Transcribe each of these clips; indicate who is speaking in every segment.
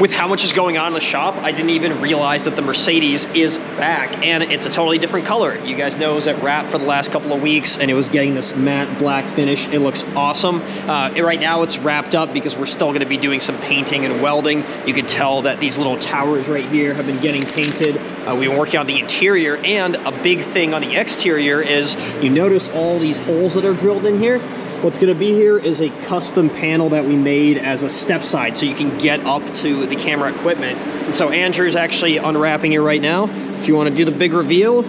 Speaker 1: With how much is going on in the shop, I didn't even realize that the Mercedes is back, and it's a totally different color. You guys know it was at wrap for the last couple of weeks, and it was getting this matte black finish. It looks awesome. Right now it's wrapped up because we're still going to be doing some painting and welding. You can tell that these little towers right here have been getting painted. We've been working on the interior, and a big thing on the exterior is you notice all these holes that are drilled in here. What's going to be here is a custom panel that we made as a step side so you can get up to the camera equipment. And so Andrew's actually unwrapping it right now. If you want to do the big reveal,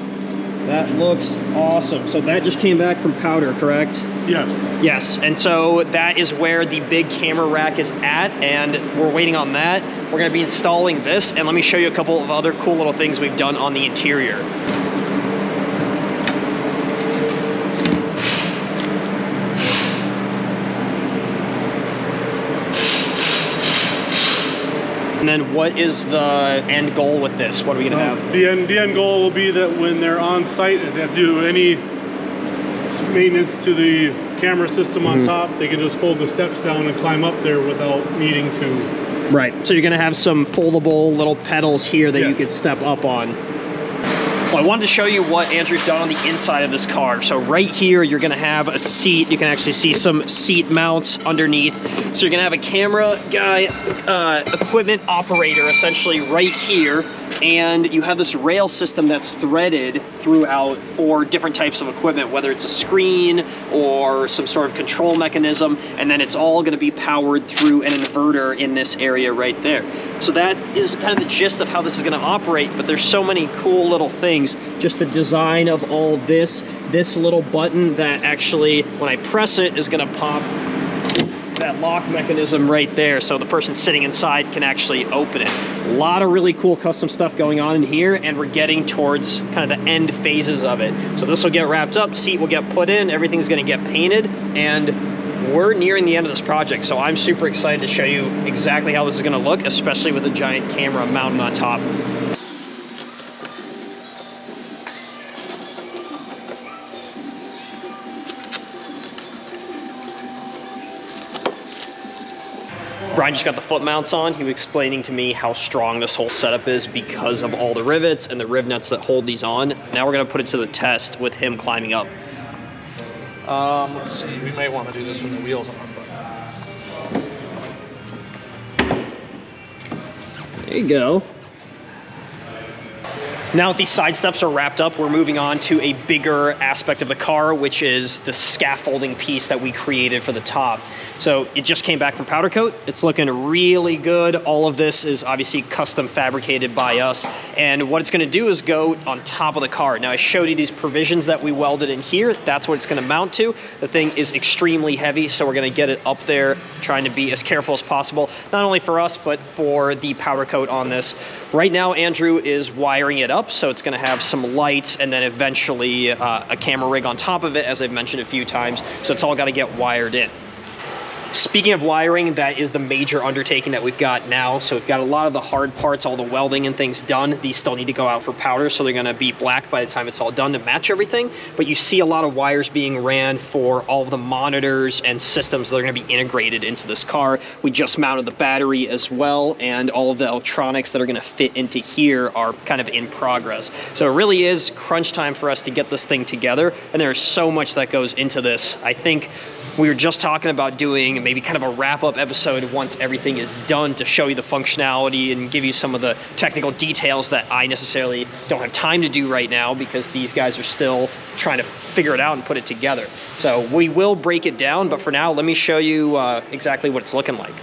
Speaker 1: that looks awesome. So that just came back from powder, correct?
Speaker 2: Yes.
Speaker 1: Yes, and so that is where the big camera rack is at, and we're waiting on that. We're going to be installing this, and let me show you a couple of other cool little things we've done on the interior. And then what is the end goal with this? What are we going to have?
Speaker 2: The end goal will be that when they're on site, if they have to do any maintenance to the camera system on top, they can just fold the steps down and climb up there without needing to.
Speaker 1: Right. So you're going to have some foldable little pedals here that you could step up on. Well, I wanted to show you what Andrew's done on the inside of this car. So right here, you're gonna have a seat. You can actually see some seat mounts underneath. So you're gonna have a camera guy, equipment operator essentially right here. And you have this rail system that's threaded throughout for different types of equipment, whether it's a screen or some sort of control mechanism. And then it's all gonna be powered through an inverter in this area right there. So that is kind of the gist of how this is gonna operate, but there's so many cool little things. Just the design of all this little button that actually, when I press it, is gonna pop that lock mechanism right there, so the person sitting inside can actually open it. A lot of really cool custom stuff going on in here, and we're getting towards kind of the end phases of it. So this will get wrapped up, seat will get put in, everything's gonna get painted, and we're nearing the end of this project. So I'm super excited to show you exactly how this is gonna look, especially with a giant camera mounted on top. Brian just got the foot mounts on. He was explaining to me how strong this whole setup is because of all the rivets and the riv nuts that hold these on. Now we're gonna put it to the test with him climbing up.
Speaker 3: Let's see, we may want to do this with the wheels on.
Speaker 1: There you go. Now that these side steps are wrapped up, we're moving on to a bigger aspect of the car, which is the scaffolding piece that we created for the top. So it just came back from powder coat. It's looking really good. All of this is obviously custom fabricated by us. And what it's gonna do is go on top of the car. Now I showed you these provisions that we welded in here. That's what it's gonna mount to. The thing is extremely heavy, so we're gonna get it up there, trying to be as careful as possible, not only for us, but for the powder coat on this. Right now, Andrew is wiring it up, so it's gonna have some lights and then eventually a camera rig on top of it, as I've mentioned a few times. So it's all gotta get wired in. Speaking of wiring, that is the major undertaking that we've got now. So we've got a lot of the hard parts, all the welding and things done. These still need to go out for powder, so they're gonna be black by the time it's all done to match everything. But you see a lot of wires being ran for all of the monitors and systems that are gonna be integrated into this car. We just mounted the battery as well, and all of the electronics that are gonna fit into here are kind of in progress. So it really is crunch time for us to get this thing together, and there's so much that goes into this. I think we were just talking about doing maybe kind of a wrap-up episode once everything is done to show you the functionality and give you some of the technical details that I necessarily don't have time to do right now because these guys are still trying to figure it out and put it together. So we will break it down, but for now, let me show you exactly what it's looking like.